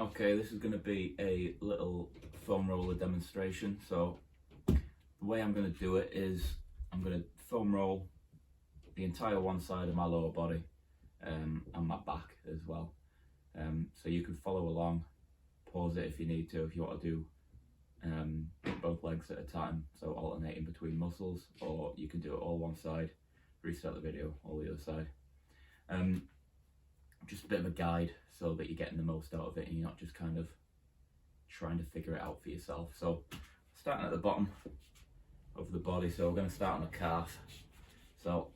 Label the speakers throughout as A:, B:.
A: Okay, this is going to be a little foam roller demonstration. So the way I'm going to do it is I'm going to foam roll the entire one side of my lower body and my back as well. So you can follow along, pause it if you need to, if you want to do both legs at a time, so alternating between muscles, or you can do it all one side, restart the video, all the other side. Just a bit of a guide so that you're getting the most out of it and you're not just kind of trying to figure it out for yourself. So starting at the bottom of the body, so we're going to start on the calf. So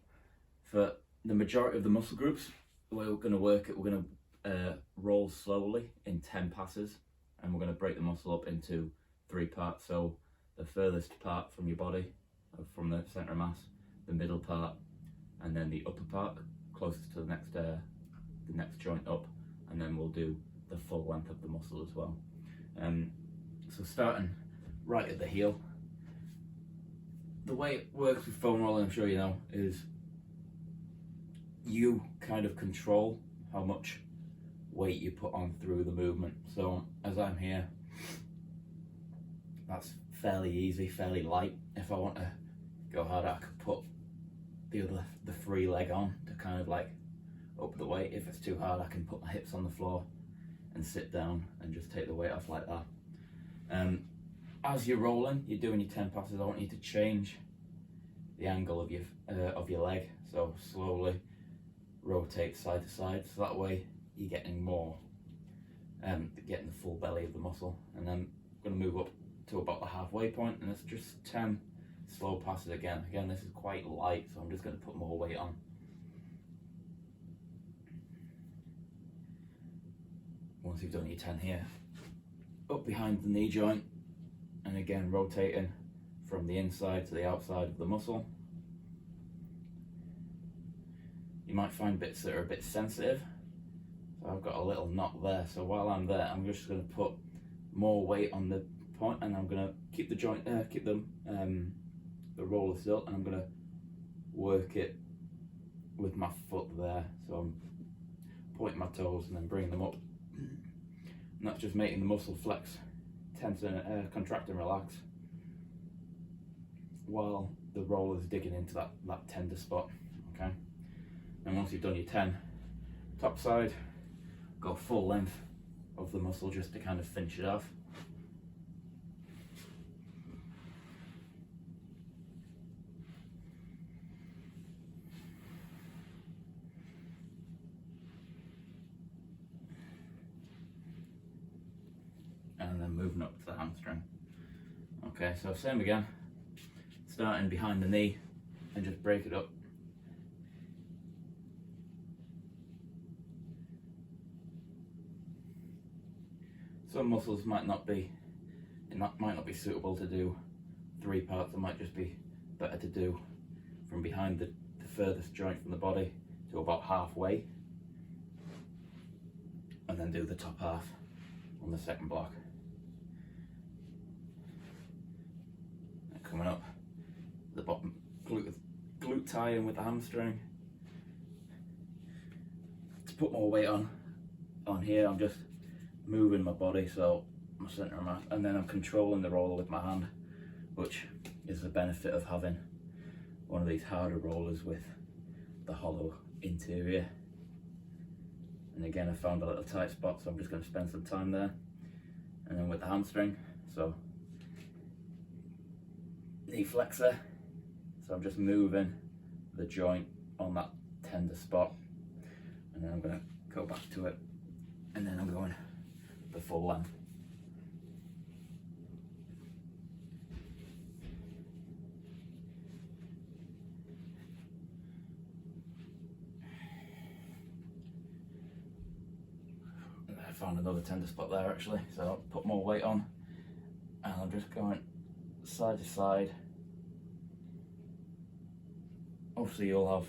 A: for the majority of the muscle groups, the way we're going to work it, we're going to roll slowly in 10 passes, and we're going to break the muscle up into 3 parts. So the furthest part from your body, from the centre of mass, the middle part, and then the upper part closest to the next joint up, and then we'll do the full length of the muscle as well. So starting right at the heel, the way it works with foam rolling, I'm sure you know, is you kind of control how much weight you put on through the movement. So as I'm here, that's fairly easy, fairly light. If I want to go harder, I could put the free leg on to kind of like up the weight. If it's too hard, I can put my hips on the floor and sit down and just take the weight off like that. As you're rolling, you're doing your 10 passes, I want you to change the angle of your leg. So slowly rotate side to side, so that way you're getting more, getting the full belly of the muscle. And then I'm going to move up to about the halfway point, and it's just 10 slow passes again. Again, this is quite light, so I'm just going to put more weight on. Once you've done your 10 here, up behind the knee joint, and again rotating from the inside to the outside of the muscle. You might find bits that are a bit sensitive, so I've got a little knot there, so while I'm there I'm just going to put more weight on the point, and I'm going to keep the joint keep the roller still, and I'm going to work it with my foot there. So I'm pointing my toes and then bringing them up, and that's just making the muscle flex, tense and contract and relax, while the roller's digging into that tender spot. Okay, and once you've done your 10, top side, go full length of the muscle just to kind of finish it off. And then moving up to the hamstring. Okay, so same again, starting behind the knee and just break it up. Some muscles might not be suitable to do 3 parts. It might just be better to do from behind the furthest joint from the body to about halfway, and then do the top half on the second block. And coming up the bottom, glute tie in with the hamstring. To put more weight on here, I'm just moving my body, so my centre of mass, and then I'm controlling the roller with my hand, which is the benefit of having one of these harder rollers with the hollow interior. And again, I found a little tight spot, so I'm just going to spend some time there. And then with the hamstring, so knee flexor, so I'm just moving the joint on that tender spot, and then I'm going to go back to it, and then I'm going the full length. And I found another tender spot there actually, so I'll put more weight on, and I'm just going side to side. Obviously you'll have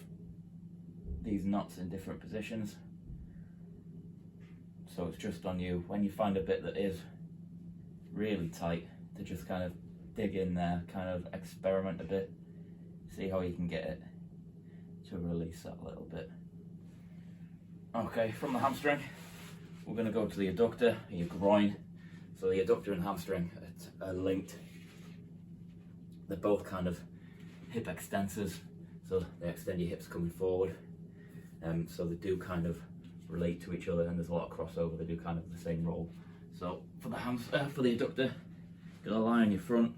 A: these knots in different positions, so it's just on you when you find a bit that is really tight to just kind of dig in there, kind of experiment a bit, see how you can get it to release that a little bit. Okay, from the hamstring, we're going to go to the adductor and your groin. So the adductor and hamstring are linked. They're both kind of hip extensors, so they extend your hips coming forward. So they do kind of relate to each other, and there's a lot of crossover. They do kind of the same role. So for the adductor, gonna lie on your front,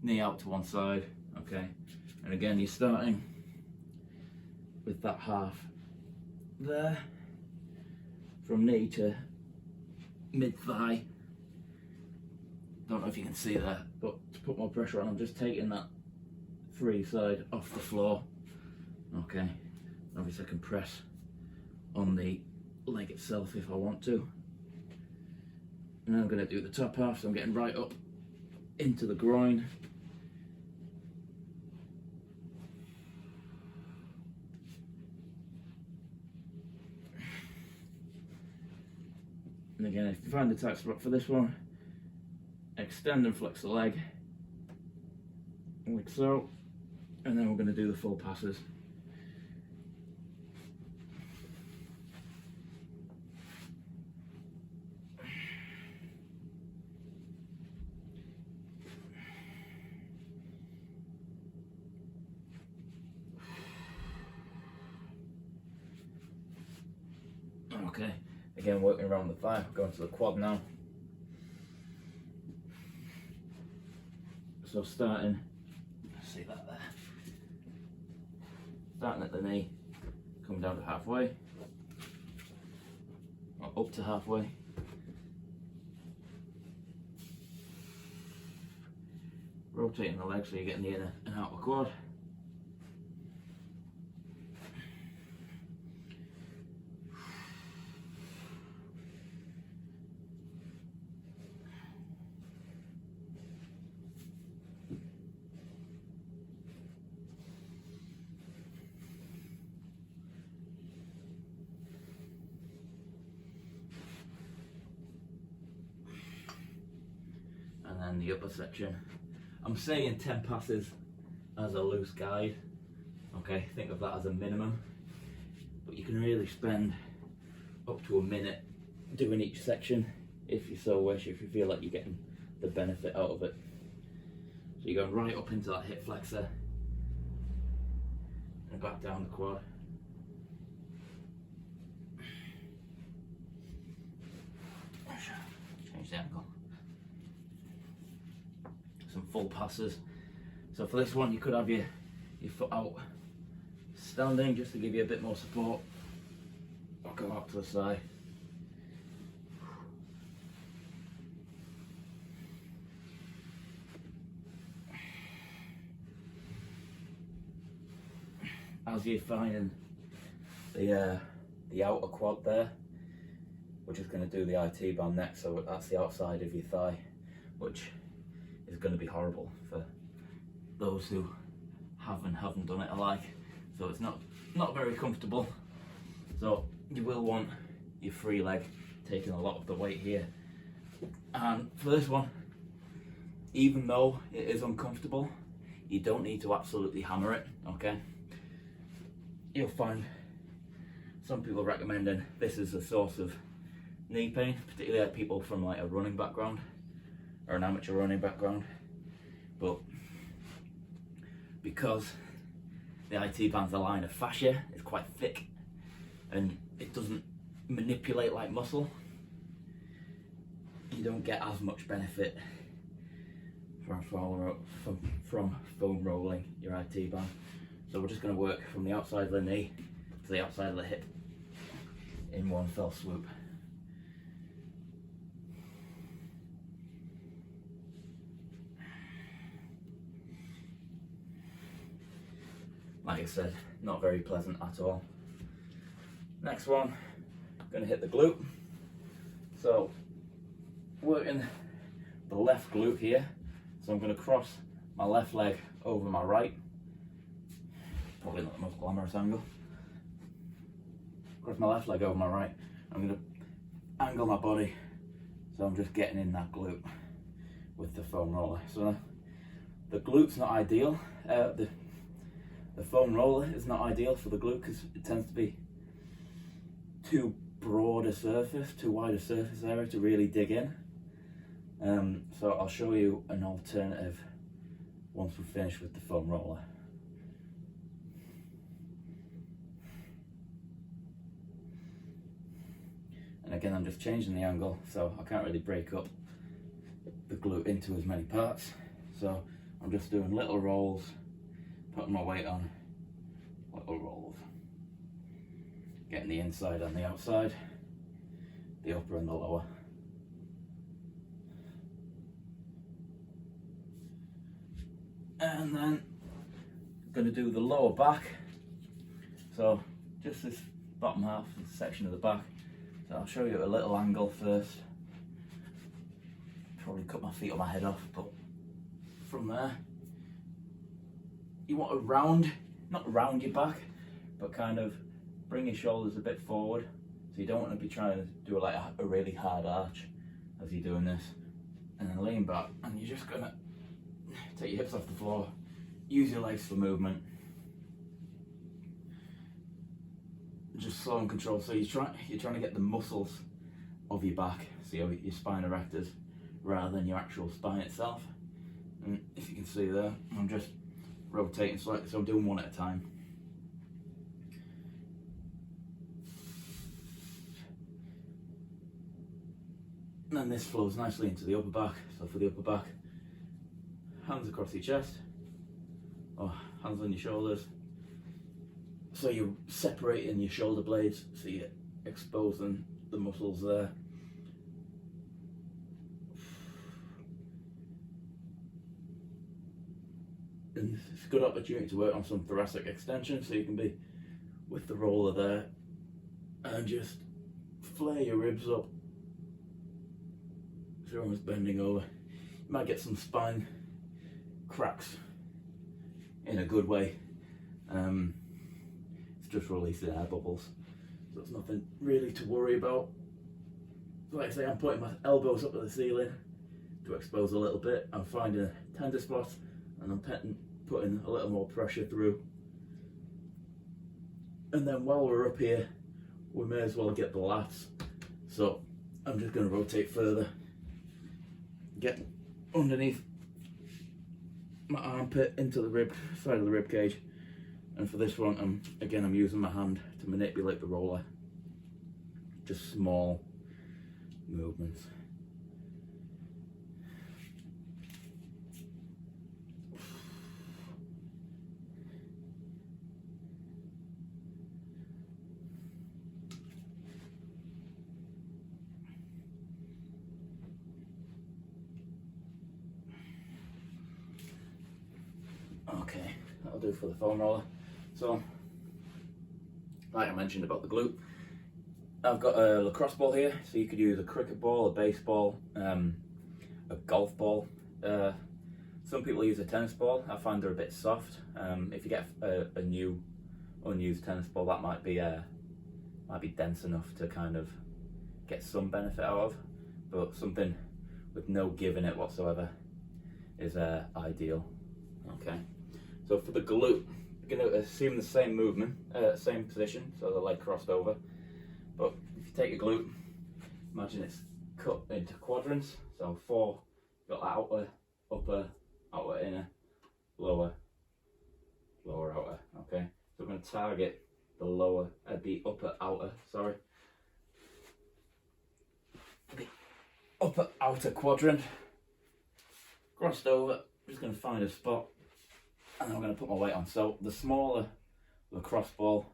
A: knee out to one side, okay. And again, you're starting with that half there, from knee to mid thigh. Don't know if you can see that, but to put more pressure on, I'm just taking that free side off the floor, okay. Obviously I can press on the leg itself if I want to. And I'm going to do the top half, so I'm getting right up into the groin. And again, if you find the tight spot for this one, extend and flex the leg, like so, and then we're going to do the full passes. Okay, again working around the thigh, going to the quad now. So starting, see that there, starting at the knee, coming down to halfway, or up to halfway. Rotating the leg so you're getting the inner and outer quad. And then the upper section. I'm saying 10 passes as a loose guide, okay, think of that as a minimum, but you can really spend up to a minute doing each section if you so wish, if you feel like you're getting the benefit out of it. So you're going right up into that hip flexor and back down the quad. Change the angle. Some full passes. So for this one, you could have your foot out standing just to give you a bit more support, or go out to the side. As you're finding the outer quad there, we're just going to do the IT band next. So that's the outside of your thigh, which is going to be horrible for those who haven't done it alike. So it's not very comfortable. So you will want your free leg taking a lot of the weight here. And for this one, even though it is uncomfortable, you don't need to absolutely hammer it, okay? You'll find some people recommending this as a source of knee pain, particularly people from like a running background or an amateur running background. But because the IT band's a line of fascia, it's quite thick and it doesn't manipulate like muscle, you don't get as much benefit from foam rolling your IT band. So we're just going to work from the outside of the knee to the outside of the hip in one fell swoop. Like I said, not very pleasant at all. Next one, going to hit the glute. So working the left glute here. So I'm going to cross my left leg over my right. Probably not the most glamorous angle. Cross my left leg over my right. I'm going to angle my body so I'm just getting in that glute with the foam roller. So the glute's not ideal. The foam roller is not ideal for the glute because it tends to be too broader surface, too wide a surface area to really dig in. So I'll show you an alternative once we're finished with the foam roller. And again, I'm just changing the angle, so I can't really break up the glute into as many parts. So I'm just doing little rolls, putting my weight on, little rolls. Getting the inside and the outside, the upper and the lower. And then I'm going to do the lower back. So just this bottom half, this section of the back. So I'll show you a little angle first. Probably cut my feet or my head off, but from there, you want to round, not round your back, but kind of bring your shoulders a bit forward. So you don't want to be trying to do like a really hard arch as you're doing this. And then lean back, and you're just gonna take your hips off the floor, use your legs for movement. Just slow and control. So you're trying to get the muscles of your back, so your spine erectors, rather than your actual spine itself. And if you can see there, I'm just rotating slightly, so I'm doing one at a time. And then this flows nicely into the upper back. So for the upper back, hands across your chest, or hands on your shoulders. So you're separating your shoulder blades, so you're exposing the muscles there. And it's a good opportunity to work on some thoracic extension, so you can be with the roller there and just flare your ribs up. So you're almost bending over. You might get some spine cracks in a good way. It's just releasing air bubbles, so it's nothing really to worry about. Like I say, I'm putting my elbows up at the ceiling to expose a little bit. I'm finding a tender spot, and I'm putting a little more pressure through. And then while we're up here, we may as well get the lats. So I'm just going to rotate further, get underneath my armpit into the side of the rib cage. And for this one, I'm using my hand to manipulate the roller. Just small movements. Okay, that'll do for the foam roller. So, like I mentioned about the glute, I've got a lacrosse ball here, so you could use a cricket ball, a baseball, a golf ball. Some people use a tennis ball. I find they're a bit soft. If you get a new unused tennis ball, that might be dense enough to kind of get some benefit out of, but something with no give in it whatsoever is ideal. Okay, so for the glute, you're going to assume the same movement, same position, so the leg crossed over. But if you take your glute, imagine it's cut into quadrants. So 4, you've got outer, upper, outer, inner, lower, lower, outer. Okay, so we're going to target the upper outer, sorry. The upper outer quadrant, crossed over. I'm just going to find a spot, and then I'm going to put my weight on. So the smaller lacrosse ball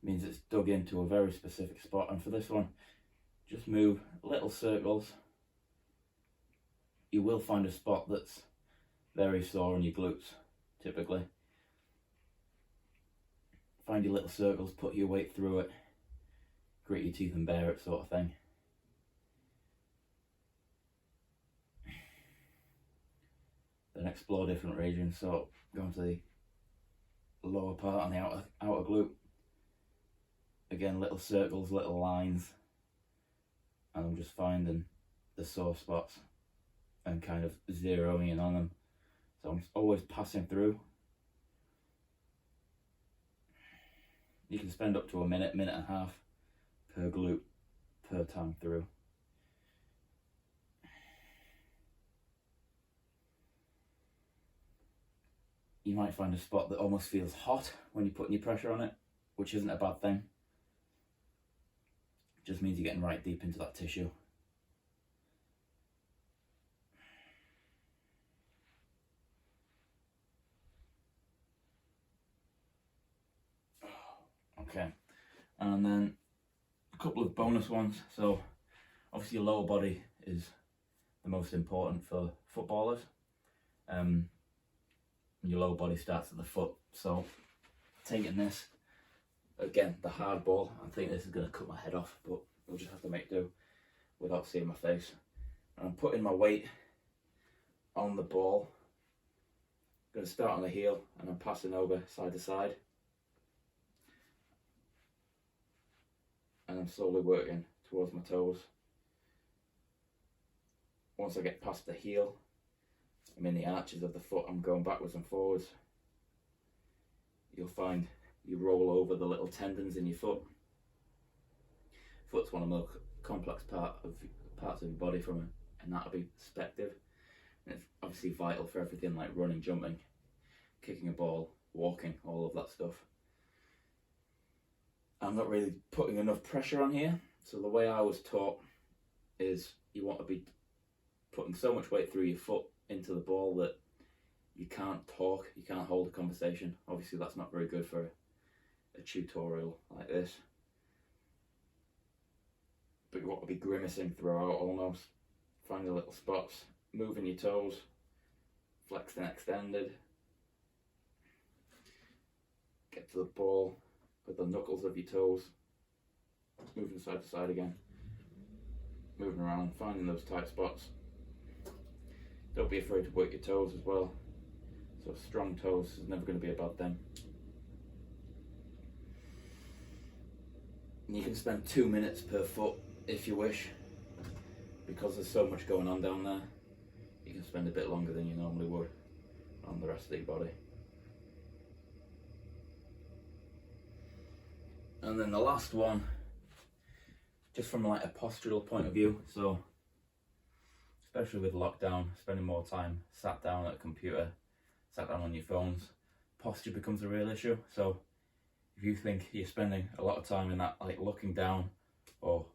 A: means it's dug into a very specific spot, and for this one, just move little circles. You will find a spot that's very sore in your glutes, typically. Find your little circles, put your weight through it, grit your teeth and bear it, sort of thing. Then explore different regions. So going to the lower part on the outer glute. Again, little circles, little lines, and I'm just finding the sore spots and kind of zeroing in on them. So I'm always passing through. You can spend up to a minute, minute and a half per glute per time through. You might find a spot that almost feels hot when you're putting your pressure on it, which isn't a bad thing. It just means you're getting right deep into that tissue. Okay, and then a couple of bonus ones. So obviously your lower body is the most important for footballers. Your lower body starts at the foot. So taking this, again, the hard ball, I think this is going to cut my head off, but we'll just have to make do without seeing my face. And I'm putting my weight on the ball. I'm going to start on the heel and I'm passing over side to side. And I'm slowly working towards my toes. Once I get past the heel, I'm in the arches of the foot, I'm going backwards and forwards. You'll find you roll over the little tendons in your foot. Foot's one of the most complex parts of your body from an anatomy perspective. And it's obviously vital for everything like running, jumping, kicking a ball, walking, all of that stuff. I'm not really putting enough pressure on here. So the way I was taught is you want to be putting so much weight through your foot into the ball that you can't talk, you can't hold a conversation. Obviously that's not very good for a tutorial like this. But you want to be grimacing throughout almost, finding little spots, moving your toes, flexed and extended. Get to the ball with the knuckles of your toes, moving side to side again, moving around, finding those tight spots. Don't be afraid to work your toes as well. So strong toes is never going to be a bad thing. And you can spend 2 minutes per foot if you wish, because there's so much going on down there. You can spend a bit longer than you normally would on the rest of your body. And then the last one, just from like a postural point of view, so especially with lockdown, spending more time sat down at a computer, sat down on your phones, posture becomes a real issue. So if you think you're spending a lot of time in that like looking down or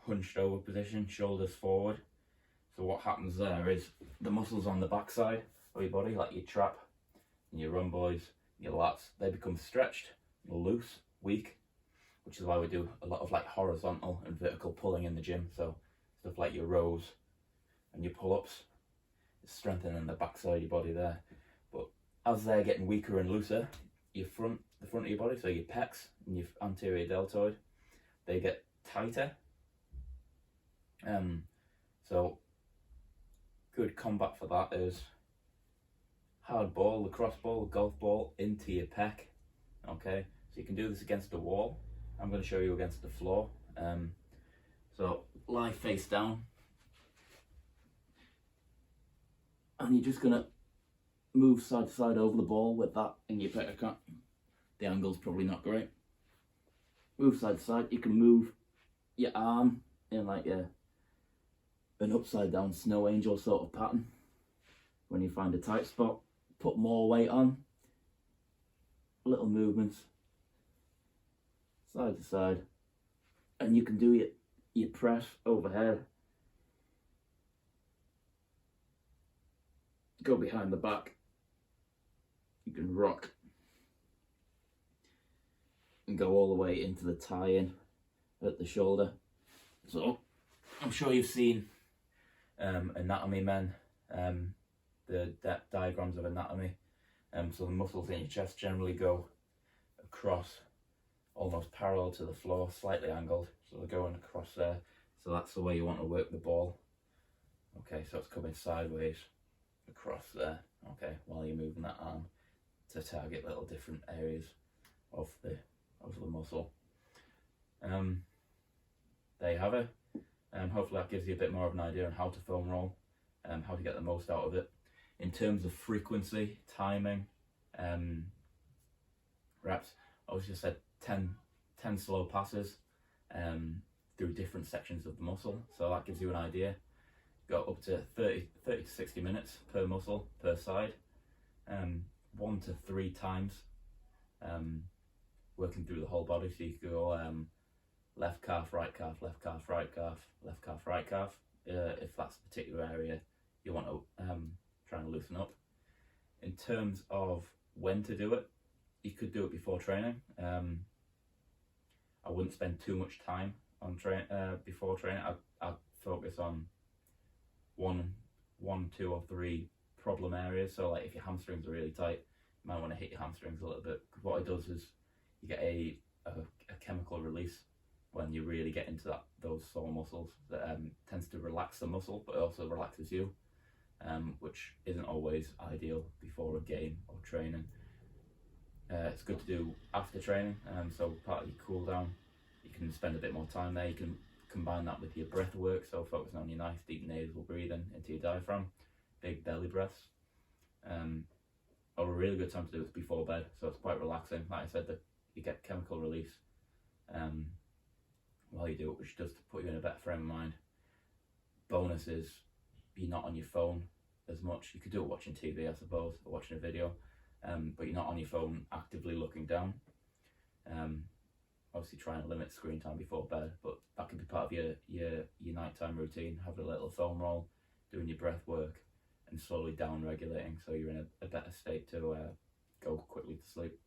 A: hunched over position, shoulders forward, so what happens there is the muscles on the backside of your body, like your trap and your rhomboids, your lats, they become stretched, loose, weak, which is why we do a lot of like horizontal and vertical pulling in the gym. So stuff like your rows and your pull-ups, it's strengthening the backside of your body there. But as they're getting weaker and looser, the front of your body, so your pecs and your anterior deltoid, they get tighter. So good combat for that is hard ball, lacrosse ball, golf ball into your pec. Okay, so you can do this against the wall. I'm going to show you against the floor. So lie face down, and you're just going to move side to side over the ball with that in your pec. The angle's probably not great. Move side to side. You can move your arm in like an upside down snow angel sort of pattern. When you find a tight spot, put more weight on. Little movements side to side, and you can do your press overhead. Go behind the back. You can rock and go all the way into the tie-in at the shoulder. So I'm sure you've seen anatomy men, the diagrams of anatomy. So the muscles in your chest generally go across, almost parallel to the floor, slightly angled, so they're going across there. So that's the way you want to work the ball. Okay, so it's coming sideways across there, okay, while you're moving that arm to target little different areas of the muscle. There you have it. Hopefully that gives you a bit more of an idea on how to foam roll, how to get the most out of it. In terms of frequency, timing, reps, I always just said 10 slow passes, through different sections of the muscle. So that gives you an idea. Got up to 30 to 60 minutes per muscle per side, 1 to 3 times, working through the whole body. So you could go left calf, right calf, left calf, right calf, left calf, right calf, if that's a particular area you want to try and loosen up. In terms of when to do it, you could do it before training. I wouldn't spend too much time on before training. I'd focus on one, 2 or 3 problem areas. So like if your hamstrings are really tight, you might want to hit your hamstrings a little bit, because what it does is you get a chemical release when you really get into those sore muscles that tends to relax the muscle, but it also relaxes you, which isn't always ideal before a game or training. It's good to do after training, so part of your cool down, you can spend a bit more time there. You can combine that with your breath work, so focusing on your nice deep nasal breathing into your diaphragm, big belly breaths. Or a really good time to do it before bed, so it's quite relaxing. Like I said, that you get chemical release while you do it, which does put you in a better frame of mind. Bonus is you're not on your phone as much. You could do it watching TV, I suppose, or watching a video, but you're not on your phone actively looking down. Obviously trying to limit screen time before bed, but that could be part of your nighttime routine. Have a little foam roll, doing your breath work, and slowly down regulating, so you're in a better state to go quickly to sleep.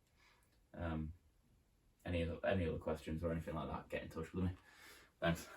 A: Any other questions or anything like that, get in touch with me. Thanks.